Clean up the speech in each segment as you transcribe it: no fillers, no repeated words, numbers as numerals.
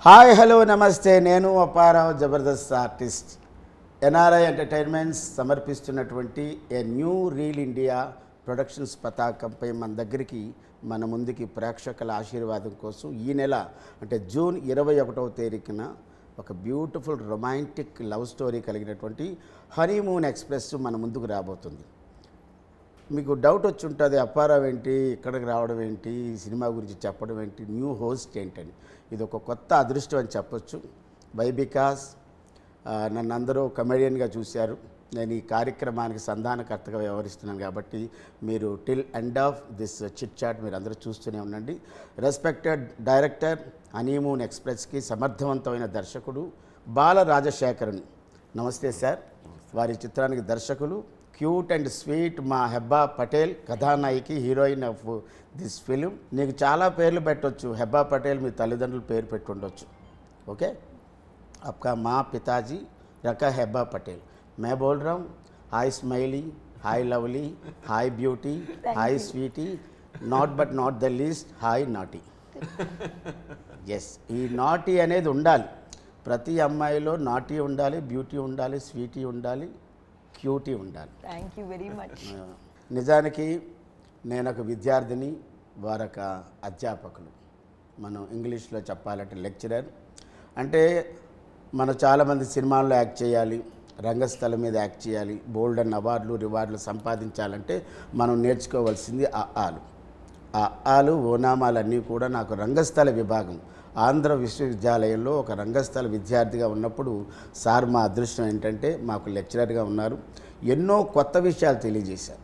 Hi hello నమస్తే, నేను Apparao Jabardasth artist. NRI entertainments సమర్పిస్తున్నటువంటి a new reel India productions పతాకంపై మన ముందుకి ప్రేక్షకుల ఆశీర్వాదం కోసం ఈ నెల అంటే జూన్ 21వ తేదీన ఒక బ్యూటిఫుల్ రొమాంటిక్ లవ్ స్టోరీ కలిగినటువంటి హనీమూన్ ఎక్స్ప్రెస్ మన ముందుకు రాబోతుంది. మీకు డౌట్ వచ్చి ఉంటుంది, అప్పారావు ఏంటి ఇక్కడికి రావడం ఏంటి, ఈ సినిమా గురించి చెప్పడం ఏంటి, న్యూ హోస్ట్ ఏంటని. ఇది ఒక కొత్త అదృష్టం అని చెప్పొచ్చు. వై బికాస్ నన్ను అందరూ కమెడియన్గా చూశారు. నేను ఈ కార్యక్రమానికి సంధానకర్తగా వ్యవహరిస్తున్నాను కాబట్టి మీరు till end of this chit chat మీరు అందరూ చూస్తూనే ఉండండి. రెస్పెక్టెడ్ డైరెక్టర్, హనీమూన్ ఎక్స్ప్రెస్కి సమర్థవంతమైన దర్శకుడు బాల రాజశేఖరన్. నమస్తే సార్. వారి చిత్రానికి దర్శకులు క్యూట్ అండ్ స్వీట్ మా హెబ్బా పటేల్, కథానాయికి, హీరోయిన్ ఆఫ్ దిస్ ఫిలిం. నీకు చాలా పేర్లు పెట్టవచ్చు. హెబ్బా పటేల్ మీ తల్లిదండ్రులు పేరు పెట్టుండొచ్చు. ఓకే, आपका माँ पिताजी रखा हेब्बा पटेल. मैं बोल रहा हूँ hi smiley, hi lovely, hi beauty, hi sweetie, not but not the least hi naughty. Yes, ఈ నాటీ అనేది ఉండాలి. ప్రతి అమ్మాయిలో నాటీ ఉండాలి, బ్యూటీ ఉండాలి, స్వీటీ ఉండాలి, క్యూటీ ఉండాలి. Thank you very much. నిజానికి నేను ఒక విద్యార్థిని, వారొక అధ్యాపకులు. మనం ఇంగ్లీష్లో చెప్పాలంటే లెక్చరర్. అంటే మనం చాలామంది సినిమాల్లో యాక్ట్ చేయాలి, రంగస్థలం మీద యాక్ట్ చేయాలి, బోల్డ్ అండ్ అవార్డులు రివార్డులు సంపాదించాలంటే మనం నేర్చుకోవాల్సింది ఆలు ఓనామాలన్నీ కూడా. నాకు రంగస్థల విభాగం ఆంధ్ర విశ్వవిద్యాలయంలో ఒక రంగస్థల విద్యార్థిగా ఉన్నప్పుడు సార్ మా అదృష్టం ఏంటంటే మాకు లెక్చరర్గా ఉన్నారు. ఎన్నో కొత్త విషయాలు తెలియజేశారు.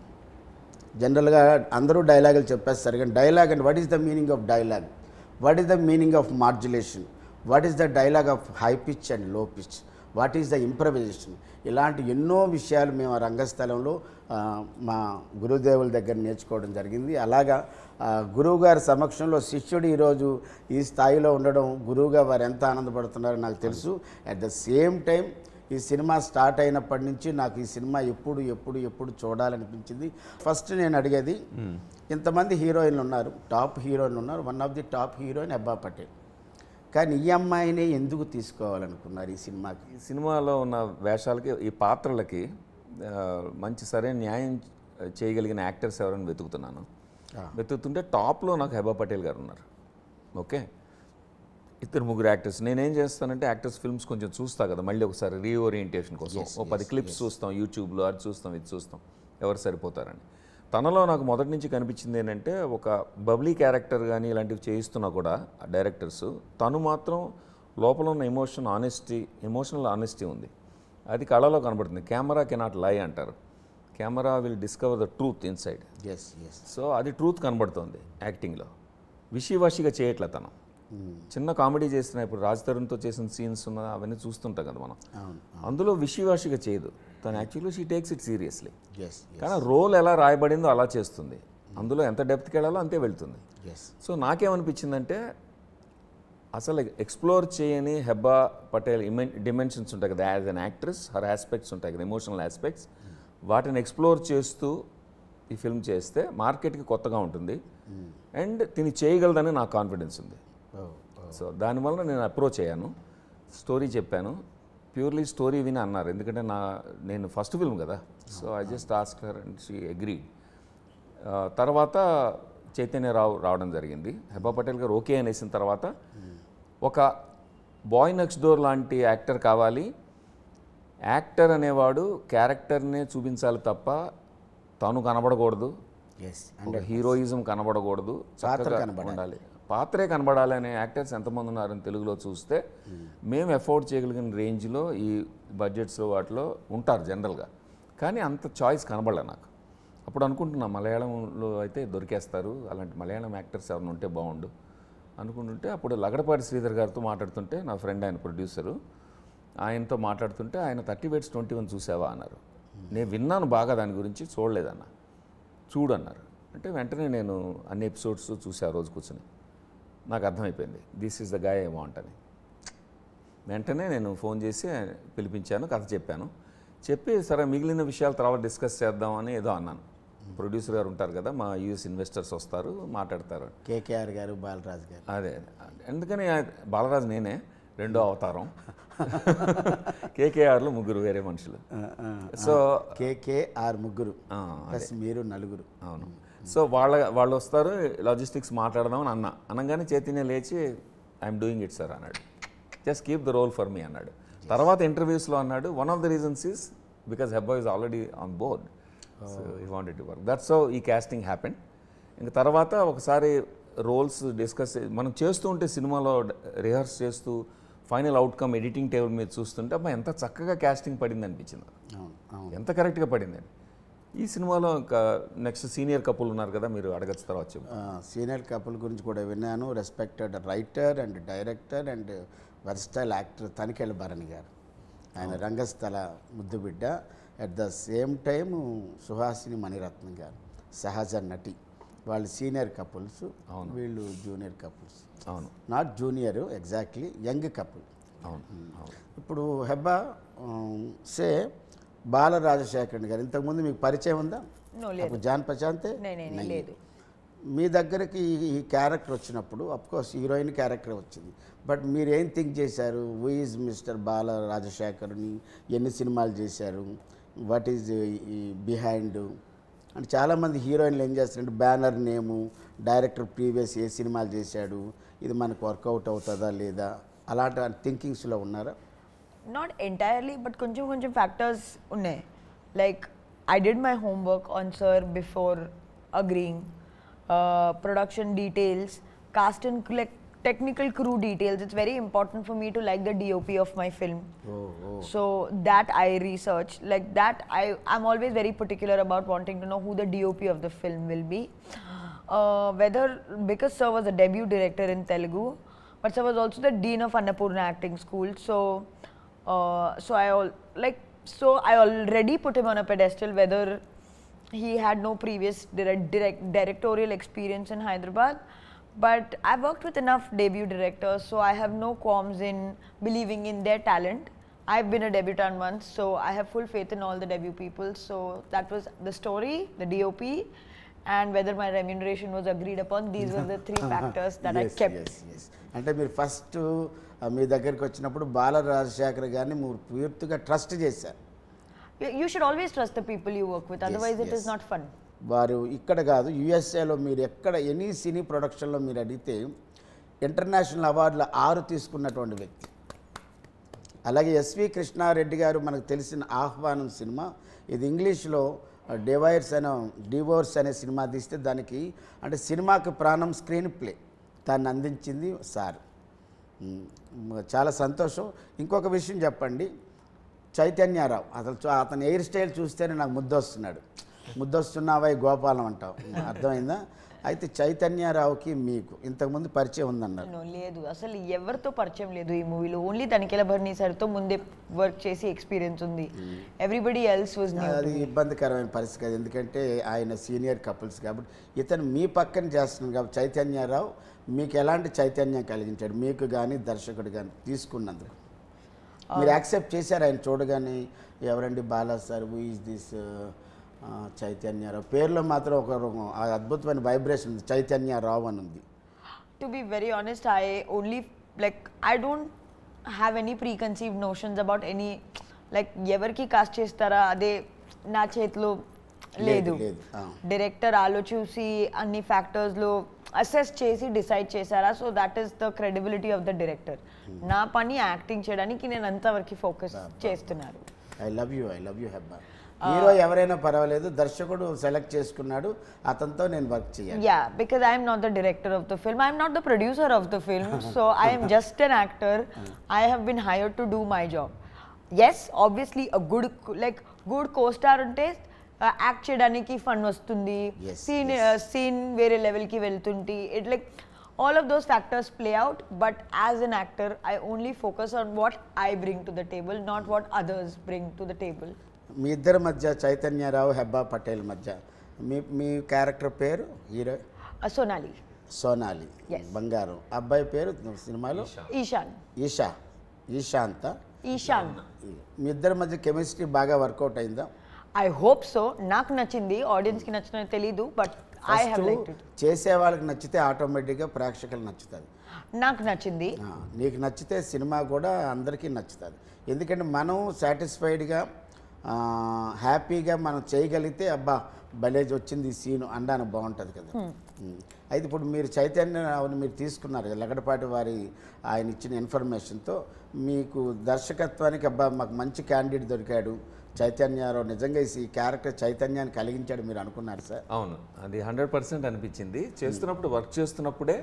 జనరల్గా అందరూ డైలాగులు చెప్పేస్తారు, కానీ dialogue and what is the meaning of dialogue, what is the meaning of modulation, what is the dialogue of high pitch and low pitch, what is the improvisation, ఇలాంటి ఎన్నో విషయాలు మేము ఆ రంగస్థలంలో మా గురుదేవుల దగ్గర నేర్చుకోవడం జరిగింది. అలాగా గురువుగారి సమక్షంలో శిష్యుడు ఈరోజు ఈ స్థాయిలో ఉండడం, గురువుగా వారు ఎంత ఆనందపడుతున్నారో నాకు తెలుసు. అట్ ద సేమ్ టైం ఈ సినిమా స్టార్ట్ అయినప్పటి నుంచి నాకు ఈ సినిమా ఎప్పుడు చూడాలనిపించింది. ఫస్ట్ నేను అడిగేది, ఇంతమంది హీరోయిన్లు ఉన్నారు, టాప్ హీరోయిన్లు ఉన్నారు, one of the top heroine Hebba Patel, కానీ ఈ అమ్మాయిని ఎందుకు తీసుకోవాలనుకున్నారు ఈ సినిమాకి? ఈ సినిమాలో ఉన్న వేషాలకి, ఈ పాత్రలకి మంచి సరైన న్యాయం చేయగలిగిన యాక్టర్స్ ఎవరైనా వెతుకుతుంటే టాప్లో నాకు హెబ్బా పటేల్ గారు ఉన్నారు. ఓకే, ఇద్దరు ముగ్గురు యాక్టర్స్. నేనేం చేస్తానంటే యాక్టర్స్ ఫిల్మ్స్ కొంచెం చూస్తా కదా, మళ్ళీ ఒకసారి రీఓరియంటేషన్ కోసం ఓ 10 క్లిప్స్ చూస్తాం, యూట్యూబ్లో అది చూస్తాం, ఇది చూస్తాం, ఎవరు సరిపోతారని. తనలో నాకు మొదటి నుంచి కనిపించింది ఏంటంటే, ఒక బబ్లీ క్యారెక్టర్ కానీ ఇలాంటివి చేయిస్తున్నా కూడా డైరెక్టర్స్, తను మాత్రం లోపల ఉన్న ఎమోషనల్ ఆనెస్టీ ఉంది, అది కళలో కనబడుతుంది. కెమెరా కెనాట్ లై అంటారు, camera will discover the truth inside. So అది ట్రూత్ కనబడుతుంది యాక్టింగ్లో. విషివాషిగా చేయట్లే తను. చిన్న కామెడీ చేసిన, ఇప్పుడు రాజ్ తరుణ్తో చేసిన సీన్స్ ఉన్న అవన్నీ చూస్తుంటాం కదా మనం, అందులో విషివాషిగా చేయదు తను. Actually she takes it seriously. కానీ రోల్ ఎలా రాయబడిందో అలా చేస్తుంది, అందులో ఎంత డెప్త్కి వెళ్ళాలో అంతే వెళ్తుంది. సో నాకేమనిపించిందంటే, అసలు ఎక్స్ప్లోర్ చేయని హెబ్బా పటేల్ డిమెన్షన్స్ ఉంటాయి కదా as an actress, her aspects ఉంటాయి కదా, ఎమోషనల్ ఆస్పెక్ట్స్, వాటిని ఎక్స్ప్లోర్ చేస్తూ ఈ ఫిల్మ్ చేస్తే మార్కెట్కి కొత్తగా ఉంటుంది అండ్ తిని చేయగలదని నాకు కాన్ఫిడెన్స్ ఉంది. సో దానివల్ల నేను అప్రోచ్ అయ్యాను, స్టోరీ చెప్పాను. ప్యూర్లీ స్టోరీ విని అన్నారు, ఎందుకంటే నేను ఫస్ట్ ఫిల్మ్ కదా. So I just ask her and she agreed. తర్వాత చైతన్యరావు రావడం జరిగింది. హెబ్బా పటేల్ గారు ఓకే అనేసిన తర్వాత, ఒక బాయ్ నెక్స్ట్ డోర్ లాంటి యాక్టర్ కావాలి. యాక్టర్ అనేవాడు క్యారెక్టర్నే చూపించాలి తప్ప తను కనబడకూడదు, హీరోయిజం కనబడకూడదు, ఉండాలి, పాత్రే కనబడాలి అనే యాక్టర్స్ ఎంతమంది ఉన్నారని తెలుగులో చూస్తే మేము ఎఫోర్డ్ చేయగలిగిన రేంజ్లో ఈ బడ్జెట్స్లో వాటిలో ఉంటారు జనరల్గా. కానీ అంత చాయిస్ కనబడలే నాకు. అప్పుడు అనుకుంటున్నా మలయాళంలో అయితే దొరికేస్తారు, అలాంటి మలయాళం యాక్టర్స్ ఎవరైనా ఉంటే బాగుండు అనుకుంటుంటే, అప్పుడు లగడపాటి శ్రీధర్ గారితో మాట్లాడుతుంటే, నా ఫ్రెండ్ ఆయన ప్రొడ్యూసరు, ఆయనతో మాట్లాడుతుంటే ఆయన 30 Weights 21 చూసావా అన్నారు. నేను విన్నాను బాగా దాని గురించి, చూడలేదన్న, చూడన్నారు. అంటే వెంటనే నేను అన్ని ఎపిసోడ్స్ చూసా రోజు కూర్చొని. నాకు అర్థమైపోయింది this is the guy I want అని. వెంటనే నేను ఫోన్ చేసి పిలిపించాను, కథ చెప్పాను. చెప్పి సరే మిగిలిన విషయాలు తర్వాత డిస్కస్ చేద్దామని ఏదో అన్నాను. ప్రొడ్యూసర్ గారు ఉంటారు కదా, మా యూఎస్ ఇన్వెస్టర్స్ వస్తారు మాట్లాడతారు. కేకేఆర్ గారు, బాలరాజ్ గారు. అదే ఎందుకని బాలరాజు నేనే రెండో అవతారం, కేకేఆర్లో ముగ్గురు వేరే మనుషులు. సో కేకేఆర్ ముగ్గురు ప్లస్ మీరు నలుగురు. అవును. సో వాళ్ళు వస్తారు, లాజిస్టిక్స్ మాట్లాడదాం అని అనగానే చైతన్య లేచి ఐఎమ్ డూయింగ్ ఇట్ సార్ అన్నాడు. Just keep the role for me అన్నాడు. తర్వాత ఇంటర్వ్యూస్లో అన్నాడు one of the reasons is because Hebba is already on board, so he wanted to work. That's how ఈ కాస్టింగ్ హ్యాపెన్. ఇంకా తర్వాత ఒకసారి రోల్స్ డిస్కస్ మనం చేస్తూ ఉంటే సినిమాలో రిహర్స్ చేస్తూ ఫైనల్ అవుట్కమ్ ఎడిటింగ్ టేబుల్ మీద చూస్తుంటే అబ్బా ఎంత చక్కగా కాస్టింగ్ పడింది అనిపించింది, ఎంత కరెక్ట్గా పడిందని. ఈ సినిమాలో ఇంకా నెక్స్ట్ సీనియర్ కపుల్ ఉన్నారు కదా, మీరు అడగచ్చు తర్వాత చెప్పు. సీనియర్ కపుల్ గురించి కూడా విన్నాను. Respected writer and director and versatile actor Tanikella Bharani గారు. ఆయన రంగస్థల ముద్దుబిడ్డ. At the same time Suhasini Mani Ratnam గారు సహజ నటి. వాళ్ళు సీనియర్ కపుల్స్, వీళ్ళు జూనియర్ కపుల్స్. అవును, not junior, exactly young couple. అవును. ఇప్పుడు హెబ్బా సే బాల రాజశేఖరన్ గారు ఇంతకుముందు మీకు పరిచయం ఉందా? జాన్ ప్రశాంతే లేదు. మీ దగ్గరికి ఈ క్యారెక్టర్ వచ్చినప్పుడు అఫ్కోర్స్ హీరోయిన్ క్యారెక్టర్ వచ్చింది, బట్ మీరు ఏం థింక్ చేశారు? హూ ఈజ్ మిస్టర్ బాల రాజశేఖర్ని, ఎన్ని సినిమాలు చేశారు, వాట్ ఈజ్ బిహైండ్? అంటే చాలామంది హీరోయిన్లు ఏం చేస్తారంటే బ్యానర్ నేము, డైరెక్టర్ ప్రీవియస్ ఏ సినిమాలు చేశాడు, ఇది మనకు వర్కౌట్ అవుతుందా లేదా, అలాంటి థింకింగ్స్లో ఉన్నారా? Not entirely, but కొంచెం factors ఉన్నాయి. Like I did my homework on sir before agreeing. Production details, cast and technical crew details. It's very important for me to like the DOP of my film. So that I research. Like that I'm always very particular about wanting to know who the DOP of the film will be. Whether, because sir was a debut director in Telugu, but sir was also the dean of Annapurna Acting School. So I already put him on a pedestal, whether he had no previous directorial experience in Hyderabad. But I've worked with enough debut directors, so I have no qualms in believing in their talent. I've been a debutant once, so I have full faith in all the debut people. So that was the story, the DOP, and whether my remuneration was agreed upon. These were the three factors that I kept. Yes. అంటే మీరు first మీ దగ్గరికి వచ్చినప్పుడు బాల రాజశేఖర్ గారిని మీరు పూర్తిగా trust చేశారు. You should always trust the people you work with, otherwise it is not fun. వారు ఇక్కడ కాదు, యుఎస్ఏలో మీరు ఎక్కడ ఎనీ సినీ ప్రొడక్షన్లో మీరు అడిగితే ఇంటర్నేషనల్ అవార్డులు 6 తీసుకున్నటువంటి వ్యక్తి. అలాగే ఎస్వి కృష్ణారెడ్డి గారు మనకు తెలిసిన ఆహ్వానం సినిమా, ఇది ఇంగ్లీష్లో డివోర్స్ అనే సినిమా తీస్తే దానికి అంటే సినిమాకి ప్రాణం స్క్రీన్ ప్లే దాన్ని అందించింది సార్. చాలా సంతోషం. ఇంకొక విషయం చెప్పండి, చైతన్యరావు అతని హెయిర్ స్టైల్ చూస్తేనే నాకు ముద్దొస్తున్నావా గోపాలం అంటావు, అర్థమైందా? అయితే చైతన్యరావుకి మీకు ఇంతకుముందు పరిచయం ఉందన్నారు? లేదు, అసలు ఎవరితో పరిచయం లేదు ఈ మూవీలో. ఓన్లీ తనికెళ్ళ భరణి సార్తో ముందే వర్క్ చేసి ఎక్స్పీరియన్స్ ఉంది. Everybody else was new. అది ఇబ్బందికరమైన పరిస్థితి కాదు, ఎందుకంటే ఆయన సీనియర్ కపుల్స్ కాబట్టి. ఇతను మీ పక్కన చేస్తున్నాడు కాబట్టి చైతన్యరావు మీకు ఎలాంటి చైతన్యం కలిగించాడు, మీకు కానీ దర్శకుడు కానీ తీసుకున్నందుకు? మీరు యాక్సెప్ట్ చేశారు ఆయన చూడగానే ఎవరండి Bala sir, who is this Chaitanya Rao? పేరులో మాత్రం ఒక అద్భుతమైన వైబ్రేషన్ ఉంది, చైతన్యరావు అని ఉంది. To be very honest, I don't have any preconceived notions about any, ఎవరికి కాస్ట్ చేస్తారా అదే నా చేతిలో లేదు. డైరెక్టర్ ఆలోచించి అన్ని ఫ్యాక్టర్స్లో అసెస్ చేసి డిసైడ్ చేశారా, so that is the credibility of the director. నా పని యాక్టింగ్ చేయడానికి నేను అంతవరకు ఫోకస్ చేస్తున్నాను. I love you Hebba. Hero ఎవరైనా పర్వాలేదు, దర్శకుడు సెలెక్ట్ చేసుకున్నాడు, అతనితో నేను వర్క్ చేయాలి. Yeah, because I'm not the director of the film, I'm not the producer of the film, so I'm just an actor. I have been hired to do my job. Yes, obviously good co-star ఉంటే act చేయడానికి fun వస్తుంది, scene వేరే లెవెల్కి వెళ్తుంటే it all of those factors play out, but as an actor I only focus on what I bring to the table, not what others bring to the table. మీ ఇద్దరి మధ్య చైతన్యరావు హెబ్బా పటేల్ మధ్య మీ character పేరు hero? Sonali బంగారం. అబ్బాయి పేరు సినిమాలో ఈశాన్. మీ ఇద్దరి మధ్య కెమిస్ట్రీ బాగా వర్కౌట్ అయిందా? I hope so. నాకు నచ్చింది, ఆడియన్స్కి నచ్చిన తెలీదు, but I have liked it. చేసే వాళ్ళకి నచ్చితే ఆటోమేటిక్గా ప్రేక్షకులు నచ్చుతుంది. నాకు నచ్చింది. నీకు నచ్చితే సినిమా కూడా అందరికీ నచ్చుతుంది. ఎందుకంటే మనం సాటిస్ఫైడ్గా హ్యాపీగా మనం చేయగలిగితే అబ్బా భలేజ్ వచ్చింది ఈ సీను అనడానికి బాగుంటుంది కదా. అయితే ఇప్పుడు మీరు చైతన్యరావుని మీరు తీసుకున్నారు కదా, లగడపాటి వారి ఆయన ఇచ్చిన ఇన్ఫర్మేషన్తో మీకు దర్శకత్వానికి అబ్బా మాకు మంచి క్యాండిడేట్ దొరికాడు చైతన్యరావు, నిజంగా ఈ క్యారెక్టర్ చైతన్యాన్ని కలిగించాడు మీరు అనుకున్నారు సార్? అవును, అది 100% అనిపించింది. చేస్తున్నప్పుడు వర్క్ చేస్తున్నప్పుడే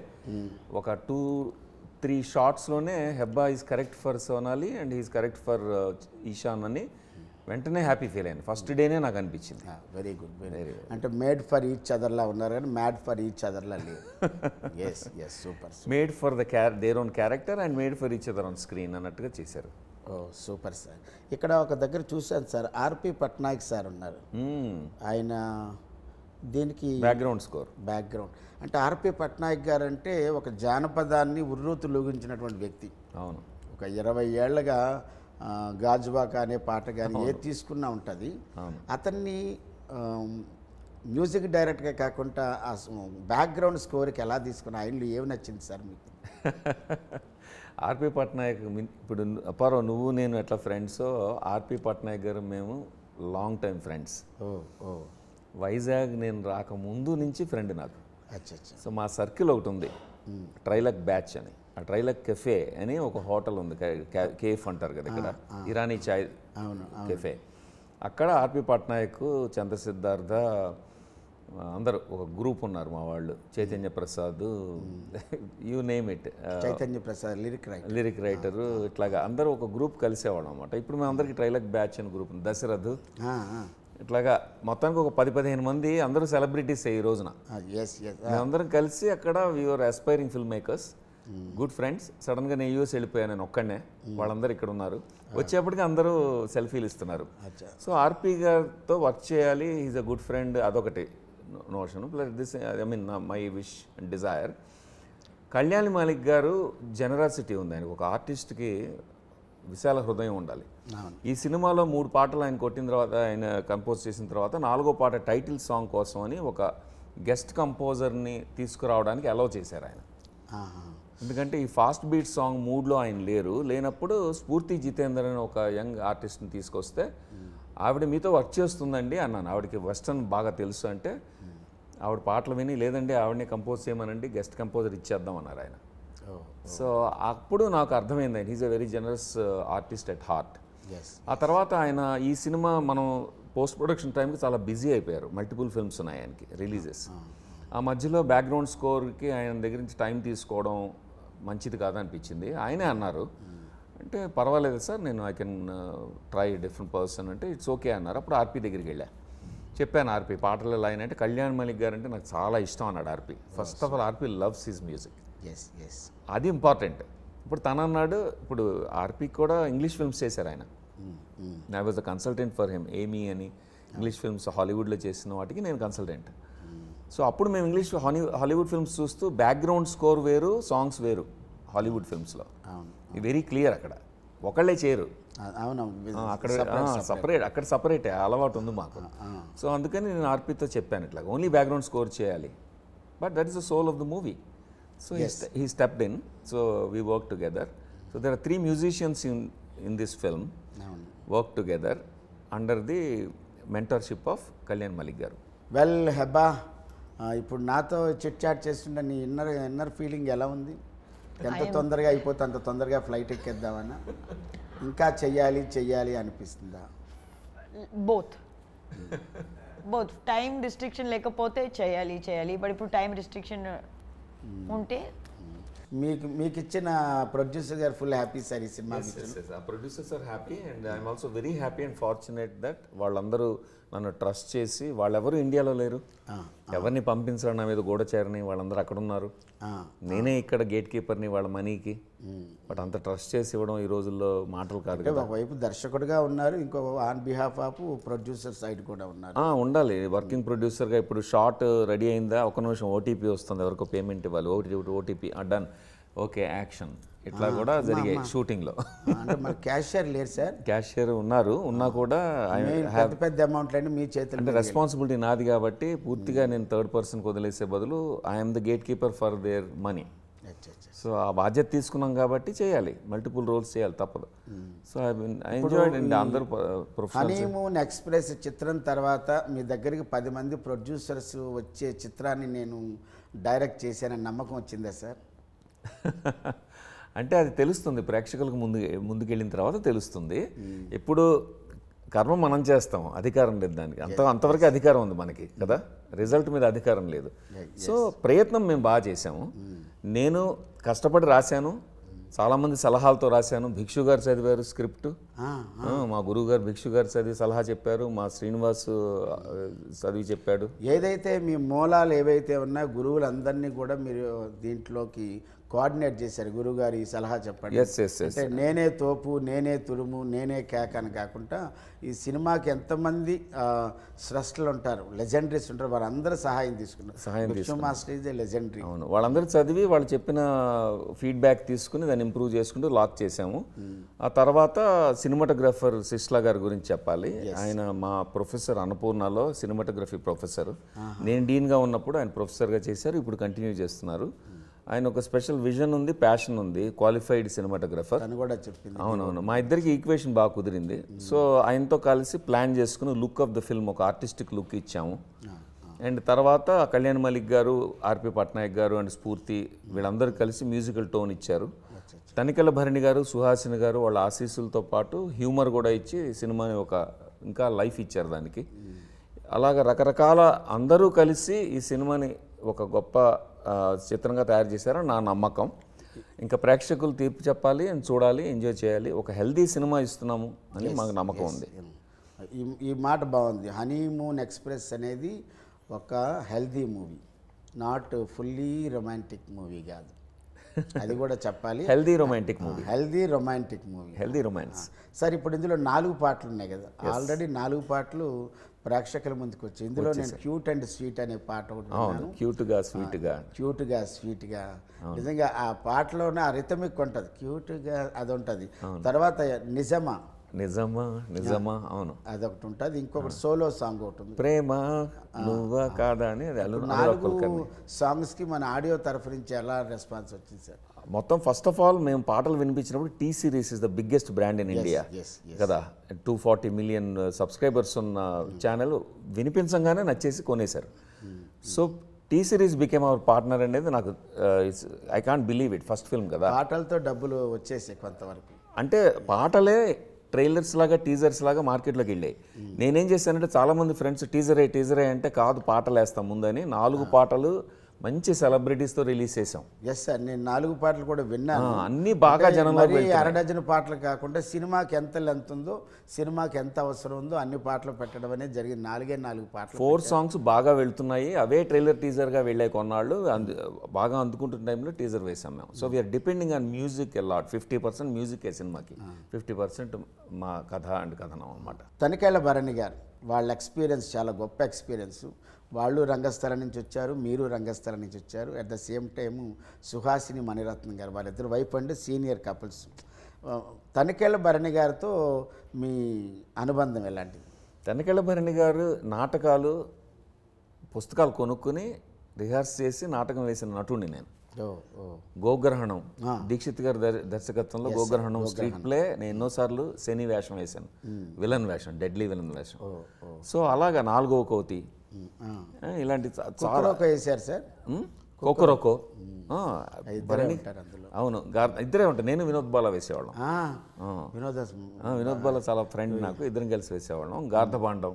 ఒక 2-3 షార్ట్స్లోనే Hebah is correct for Sonali and is correct for Eshan అని వెంటనే హ్యాపీ ఫీల్ అయింది. ఫస్ట్ డేనే నాకు అనిపించింది. Very good, very good. అంటే మేడ్ ఫర్ ఈచ్ అదర్లా ఉన్నారు కానీ మ్యాడ్ ఫర్ ఈచ్ అదర్లా లేదు. Yes yes, super. Made for the their own character and made for each other on screen అన్నట్టుగా చేశారు. Oh super sir. ఇక్కడ ఒక దగ్గర చూశాను సార్, ఆర్పి పట్నాయక్ సార్ ఉన్నారు. ఆయన దీనికి బ్యాక్గ్రౌండ్ స్కోర్. బ్యాక్గ్రౌండ్ అంటే ఆర్పి పట్నాయక్ గారు అంటే ఒక జానపదాన్ని ఉర్రూతులూగించినటువంటి వ్యక్తి. అవును, ఒక 20 ఏళ్ళగా గాజువాక అనే పాట కానీ ఏది తీసుకున్నా ఉంటుంది. అతన్ని మ్యూజిక్ డైరెక్ట్గా కాకుండా ఆ బ్యాక్గ్రౌండ్ స్కోర్కి ఎలా తీసుకున్నా, ఆయనలో ఏమి నచ్చింది సార్ మీకు? ఆర్పి పట్నాయక్ ఇప్పుడు అపారో నువ్వు నేను ఎట్లా ఫ్రెండ్సో, ఆర్పి పట్నాయక్ గారు మేము లాంగ్ టైం ఫ్రెండ్స్. వైజాగ్ నేను రాకముందు నుంచి ఫ్రెండ్ నాకు. సో మా సర్కిల్ ఒకటి ఉంది, ట్రైలక్ బ్యాచ్ అని. ఆ ట్రైలక్ కెఫే అని ఒక హోటల్ ఉంది, కేఫ్ అంటారు కదా ఇక్కడ, ఇరానీ చాయ్ కెఫే. అక్కడ ఆర్పి పట్నాయక్, చంద్రసిద్ధార్థ అందరూ ఒక గ్రూప్ ఉన్నారు మా వాళ్ళు. Chaitanya Prasad, you name it, Chaitanya Prasad lyric writer, ఇట్లాగా అందరూ ఒక గ్రూప్ కలిసేవాళ్ళం అనమాట. ఇప్పుడు మేము అందరికీ ట్రైలక్ బ్యాచ్ అని గ్రూప్ ఉంది. దశరథ్, ఇట్లాగా మొత్తానికి ఒక 10-15 మంది అందరూ సెలబ్రిటీస్ ఈ రోజున. మేమందరం కలిసి అక్కడ we're aspiring filmmakers, good friends. సడన్గా నేను యూఎస్ వెళ్ళిపోయాను, నేను ఒక్కడనే, వాళ్ళందరూ ఇక్కడ ఉన్నారు. వచ్చేప్పటికి అందరూ సెల్ఫీలు ఇస్తున్నారు. సో ఆర్పి గారితో వర్క్ చేయాలి, ఈజ్ అ గుడ్ ఫ్రెండ్, అదొకటి notion. Plus this I mean my wish and Dzire. Kalyan Malik గారు జనరాసిటీ ఉంది ఆయనకు, ఒక ఆర్టిస్ట్కి విశాల హృదయం ఉండాలి. ఈ సినిమాలో 3 పాటలు ఆయన కొట్టిన తర్వాత, ఆయన కంపోజ్ చేసిన తర్వాత 4వ పాట టైటిల్ సాంగ్ కోసం అని ఒక గెస్ట్ కంపోజర్ని తీసుకురావడానికి అలౌ చేశారు ఆయన. ఎందుకంటే ఈ ఫాస్ట్ బీట్ సాంగ్ మూడ్లో ఆయన లేనప్పుడు స్ఫూర్తి జితేందర్ అని ఒక యంగ్ ఆర్టిస్ట్ని తీసుకొస్తే, ఆవిడ మీతో వర్క్ చేస్తుందండి అన్నాను. ఆవిడకి వెస్టర్న్ బాగా తెలుసు అంటే, ఆవిడ పాటలు విని లేదండి ఆవిడని కంపోజ్ చేయమనండి, గెస్ట్ కంపోజర్ ఇచ్చేద్దాం అన్నారు ఆయన. సో అప్పుడు నాకు అర్థమైంది ఆయన is a very generous artist at heart. ఆ తర్వాత ఆయన ఈ సినిమా మనం పోస్ట్ ప్రొడక్షన్ టైంకి చాలా బిజీ అయిపోయారు, మల్టిపుల్ ఫిల్మ్స్ ఉన్నాయి ఆయనకి రిలీజెస్. ఆ మధ్యలో బ్యాక్గ్రౌండ్ స్కోర్కి ఆయన దగ్గర నుంచి టైం తీసుకోవడం మంచిది కాదనిపించింది. ఆయనే అన్నారు, అంటే పర్వాలేదు సార్, నేను I can try different person అంటే ఇట్స్ ఓకే అన్నారు. అప్పుడు ఆర్పి దగ్గరికి వెళ్ళా, చెప్పాను ఆర్పి పాటలు లైన్ అంటే కళ్యాణ్ మాలిక్ గారు అంటే నాకు చాలా ఇష్టం అన్నాడు RP. First of all RP loves his music, అది ఇంపార్టెంట్. ఇప్పుడు తను అన్నాడు, ఇప్పుడు ఆర్పి కూడా ఇంగ్లీష్ ఫిల్మ్స్ చేశారు ఆయన. I was the consultant for him, ఏమీ అని ఇంగ్లీష్ ఫిల్మ్స్ హాలీవుడ్లో చేసిన వాటికి నేను కన్సల్టెంట్. సో అప్పుడు మేము ఇంగ్లీష్ హాలీవుడ్ ఫిల్మ్స్ చూస్తూ బ్యాక్గ్రౌండ్ స్కోర్ వేరు, సాంగ్స్ వేరు హాలీవుడ్ ఫిల్మ్స్లో. వెరీ క్లియర్, అక్కడ ఒకళ్ళే చేయరు, అక్కడ సపరేట్, అక్కడ సపరేటే అలవాటు ఉంది మాకు. సో అందుకని నేను ఆర్పితో చెప్పాను ఇట్లా ఓన్లీ బ్యాక్గ్రౌండ్ స్కోర్ చేయాలి, but that is the soul of the movie. So he stepped in, so we worked together. So there are 3 musicians in this film worked together under the mentorship of Kalyan Malik garu. Well, Heba, ఇప్పుడు నాతో chit chat చేస్తుంటే నీ inner feeling ఎలా ఉంది? ఎంత తొందరగా అయిపోతే అంత తొందరగా ఫ్లైట్ ఎక్కేద్దామన్నా, ఇంకా చెయ్యాలి అనిపిస్తుందా? బోత్ టైం రిస్ట్రిక్షన్ లేకపోతే చేయాలి, బట్ ఇప్పుడు టైం రిస్ట్రిక్షన్ ఉంటే మీకు ఇచ్చిన ప్రొడ్యూసర్ గారు ఫుల్ హ్యాపీ సార్ ఈ cinema. Producers are happy and I'm also very happy and fortunate that వాళ్ళందరూ నన్ను ట్రస్ట్ చేసి, వాళ్ళెవరు ఇండియాలో లేరు, ఎవరిని పంపించడం నా మీద గూఢచారని, వాళ్ళందరూ అక్కడ ఉన్నారు, నేనే ఇక్కడ గేట్ కీపర్ని వాళ్ళ మనీకి. బట్ అంత ట్రస్ట్ చేసి ఇవ్వడం ఈ రోజుల్లో మాటలు కాదు కదా. ఒకవైపు దర్శకుడిగా ఉన్నారు, ఇంకో on behalf of producer side కూడా ఉన్నారు. ఉండాలి వర్కింగ్ ప్రొడ్యూసర్గా. ఇప్పుడు షార్ట్ రెడీ అయిందా, ఒక నిమిషం ఓటీపీ వస్తుంది, ఎవరికో పేమెంట్ ఇవ్వాలి, ఓటీపీ డన్, ఓకే యాక్షన్. ఇట్లా కూడా జరిగాయి షూటింగ్లో. అంటే మన క్యాషియర్ లేరు సార్? క్యాషియర్ ఉన్నా కూడా పెద్ద పెద్ద అమౌంట్లన్నీ మీ చేతులు. అంటే రెస్పాన్సిబిలిటీ నాది కాబట్టి పూర్తిగా నేను థర్డ్ పర్సన్కి వదిలేసే బదులు I'm the gate keeper for their money. So ఆ బాధ్యత తీసుకున్నాం కాబట్టి చేయాలి, మల్టిపుల్ రోల్స్ చేయాలి, తప్పదు. సో ఐ ఎంజాయ్డ్ అండి. అందరూ ప్రొఫెషనల్. హనీమూన్ ఎక్స్ప్రెస్ చిత్రం తర్వాత మీ దగ్గరికి 10 మంది ప్రొడ్యూసర్స్ వచ్చే చిత్రాన్ని నేను డైరెక్ట్ చేశానని నమ్మకం వచ్చిందా సార్? అంటే అది తెలుస్తుంది ప్రేక్షకులకు, ముందుకెళ్ళిన తర్వాత తెలుస్తుంది. ఇప్పుడు కర్మ మనం చేస్తాం, అధికారం లేదు దానికి. అంతవరకు అధికారం ఉంది మనకి కదా, రిజల్ట్ మీద అధికారం లేదు. సో ప్రయత్నం మేము బాగా చేసాము. నేను కష్టపడి రాశాను, చాలామంది సలహాలతో రాశాను. భిక్షు గారు చదివారు స్క్రిప్ట్, మా గురువు గారు భిక్షు గారు చదివి సలహా చెప్పారు, మా శ్రీనివాస్ చదివి చెప్పాడు. ఏదైతే మీ మూలాలు ఏవైతే ఉన్నాయో గురువులందరినీ కూడా మీరు దీంట్లోకి కోఆర్డినేట్ చేశారు. గురువుగారు ఈ సలహా చెప్పండి, అంటే నేనే తోపు, నేనే తురుము, నేనే కేక అని కాకుండా ఈ సినిమాకి ఎంతమంది స్రష్టలు ఉంటారు, లెజెండరీస్ ఉంటారు, వారందరూ సహాయం తీసుకున్నారు. Master is a legendary. అవును, వాళ్ళందరూ చదివి వాళ్ళు చెప్పిన ఫీడ్బ్యాక్ తీసుకుని దాన్ని ఇంప్రూవ్ చేసుకుంటూ లాక్ చేసాము. ఆ తర్వాత సినిమాటోగ్రాఫర్ సిస్లా గారి గురించి చెప్పాలి. ఆయన మా ప్రొఫెసర్ అన్నపూర్ణలో సినిమాటోగ్రఫీ ప్రొఫెసర్. నేను డీన్గా ఉన్నప్పుడు ఆయన ప్రొఫెసర్గా చేశారు, ఇప్పుడు కంటిన్యూ చేస్తున్నారు. ఆయన ఒక స్పెషల్ విజన్ ఉంది, ప్యాషన్ ఉంది, క్వాలిఫైడ్ సినిమాటోగ్రఫర్. అవునవును, మా ఇద్దరికి ఈక్వేషన్ బాగా కుదిరింది. సో ఆయనతో కలిసి ప్లాన్ చేసుకుని లుక్ ఆఫ్ ద ఫిల్మ్ ఒక ఆర్టిస్టిక్ లుక్ ఇచ్చాము. అండ్ తర్వాత కళ్యాణ్ మలిక్ గారు, ఆర్పి పట్నాయక్ గారు అండ్ స్ఫూర్తి వీళ్ళందరూ కలిసి మ్యూజికల్ టోన్ ఇచ్చారు. తనికెళ్ళ భరణి గారు, సుహాసిని గారు వాళ్ళ ఆశీస్సులతో పాటు హ్యూమర్ కూడా ఇచ్చి సినిమాని ఒక ఇంకా లైఫ్ ఇచ్చారు దానికి. అలాగ రకరకాల అందరూ కలిసి ఈ సినిమాని ఒక గొప్ప చిత్రంగా తయారు చేశారని నా నమ్మకం. ఇంకా ప్రేక్షకులు తీర్పు చెప్పాలి, చూడాలి, ఎంజాయ్ చేయాలి. ఒక హెల్దీ సినిమా ఇస్తున్నాము అని మాకు నమ్మకం ఉంది. ఈ మాట బాగుంది. హనీమూన్ ఎక్స్ప్రెస్ అనేది ఒక healthy movie, not fully romantic movie కాదు, అది కూడా చెప్పాలి. Healthy romantic movie, healthy romantic movie, healthy romance. Sir ఇప్పుడు ఇందులో 4 పాటలు ఉన్నాయి కదా, ఆల్రెడీ 4 పాటలు ప్రేక్షకుల ముందుకు వచ్చి ఇందులో నేను క్యూట్ అండ్ స్వీట్ అనే పాట ఒకటి విన్నాను. క్యూట్గా స్వీట్గా నిజంగా ఆ పాటలోనే ఆ రిథమిక్ ఉంటుంది, క్యూట్గా అది ఉంటుంది. తర్వాత నిజమా అవును అదొకటి ఉంటుంది. ఇంకొకటి సోలో సాంగ్ ఒకటి ఉంది, ప్రేమ నువ్వా కాదా అని. 4 సాంగ్స్కి మన ఆడియో తరఫు నుంచి ఎలా రెస్పాన్స్ వచ్చింది సార్? మొత్తం ఫస్ట్ ఆఫ్ ఆల్ మేము పాటలు వినిపించినప్పుడు T Series is the biggest brand in India కదా. 240 మిలియన్ సబ్స్క్రైబర్స్ ఉన్న ఛానల్ వినిపించగానే నచ్చేసి కొనేశారు. So T Series became our partner అనేది నాకు I can't believe it. First film కదా, పాటలతో డబ్బులు వచ్చేసాయి కొంతవరకు. అంటే పాటలే ట్రైలర్స్ లాగా, టీజర్స్ లాగా మార్కెట్లోకి వెళ్ళాయి. నేనేం చేశానంటే చాలామంది ఫ్రెండ్స్ టీజరే అంటే కాదు, పాటలు వేస్తాం ముందని 4 పాటలు మంచి సెలబ్రిటీస్తో రిలీజ్ చేసాం. ఎస్ సార్, నేను 4 పాటలు కూడా విన్నాను. అన్ని బాగా జనంలో అరడజన్ పాటలు కాకుండా సినిమాకి ఎంత లెంత్ ఉందో, సినిమాకి ఎంత అవసరం ఉందో అన్ని పాటలు పెట్టడం అనేది జరిగింది. 4 పాటలు, 4 సాంగ్స్ బాగా వెళ్తున్నాయి. అవే ట్రైలర్ టీజర్గా వెళ్ళే కొన్నాళ్ళు బాగా అందుకుంటున్న టైంలో టీజర్ వేసాం మేము. So we're depending on music a lot. 50% మ్యూజికే సినిమాకి, 50% మా కథ అండ్ కథనం అన్నమాట. తనికెళ్ళ భరణి గారు వాళ్ళ ఎక్స్పీరియన్స్ చాలా గొప్ప ఎక్స్పీరియన్స్. వాళ్ళు రంగస్థలం నుంచి వచ్చారు, మీరు రంగస్థలం నుంచి వచ్చారు. At the same time Suhasini Mani Ratnam గారు, వాళ్ళిద్దరు wife and senior couples. Tanikella Bharani గారితో మీ అనుబంధం ఎలాంటిది? తనికెళ్ళ భరణి గారు నాటకాలు, పుస్తకాలు కొనుక్కుని రిహార్స్ చేసి నాటకం వేసిన నటుడిని నేను. గోగ్రహణం, దీక్షిత్ గారి దర్శకత్వంలో గోగ్రహణం స్ట్రీట్ ప్లే నేను ఎన్నోసార్లు శని వేషం వేశాను, విలన్ వేషం, డెడ్లీ విలన్ వేషం. సో అలాగా 4వ కోతి ఇలాంటి చాలా వేశారు సార్. కోకరోకో అవును, ఇద్దరే ఉంటారు. నేను వినోద్ బాలా వేసేవాళ్ళం. వినోద్ బాలా చాలా ఫ్రెండ్ నాకు, ఇద్దరం కలిసి వేసేవాళ్ళం. గార్ధబాండం.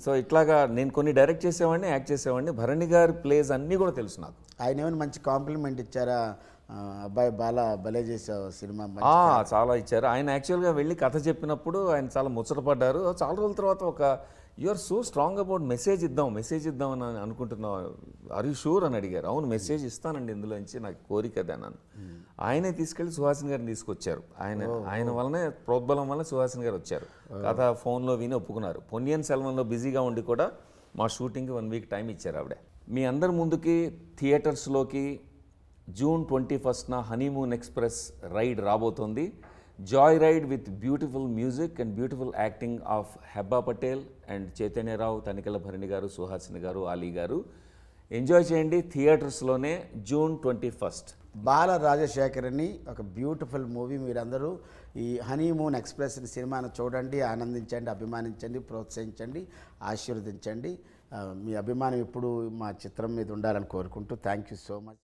సో ఇట్లాగా నేను కొన్ని డైరెక్ట్ చేసేవాడిని, యాక్ట్ చేసేవాడిని. భరణి గారి ప్లేస్ అన్నీ కూడా తెలుసు నాకు. ఆయన ఏమైనా మంచి కాంప్లిమెంట్ ఇచ్చారా? అబ్బాయి బాలా భలే చేసావు సినిమా. చాలా ఇచ్చారు. ఆయన యాక్చువల్గా వెళ్ళి కథ చెప్పినప్పుడు ఆయన చాలా ముచ్చటపడ్డారు. చాలా రోజుల తర్వాత ఒక you are so strong about message ఇద్దాం అని అనుకుంటున్నావు, ఆర్ యూ షూర్ అని అడిగారు. అవును, మెసేజ్ ఇస్తానండి ఇందులోంచి, నాకు కోరిక అదే అన్నాను. ఆయనే తీసుకెళ్ళి సుహాసిని గారిని తీసుకొచ్చారు. ఆయన వల్లనే, ప్రోద్బలం వల్ల సుహాసిని గారు వచ్చారు. కథ ఫోన్లో విని ఒప్పుకున్నారు. పొన్నియిన్ సెల్వన్లో బిజీగా ఉండి కూడా మా షూటింగ్కి 1 వీక్ టైం ఇచ్చారు ఆవిడ. మీ అందరి ముందుకి థియేటర్స్లోకి జూన్ 21న హనీమూన్ ఎక్స్ప్రెస్ రైడ్ రాబోతోంది. Joy ride with beautiful music and beautiful acting of Hebah Patel and Chaitanya Rao, Tanikella Bharani గారు, సుహాసిని గారు, ఆలీ గారు. ఎంజాయ్ చేయండి థియేటర్స్లోనే జూన్ 21. బాల రాజశేఖర్ని ఒక బ్యూటిఫుల్ మూవీ. మీరందరూ ఈ హనీమూన్ ఎక్స్ప్రెస్ సినిమాను చూడండి, ఆనందించండి, అభిమానించండి, ప్రోత్సహించండి, ఆశీర్వదించండి. మీ అభిమానం ఎప్పుడు మా చిత్రం మీద ఉండాలని కోరుకుంటూ థ్యాంక్ యూ సో మచ్.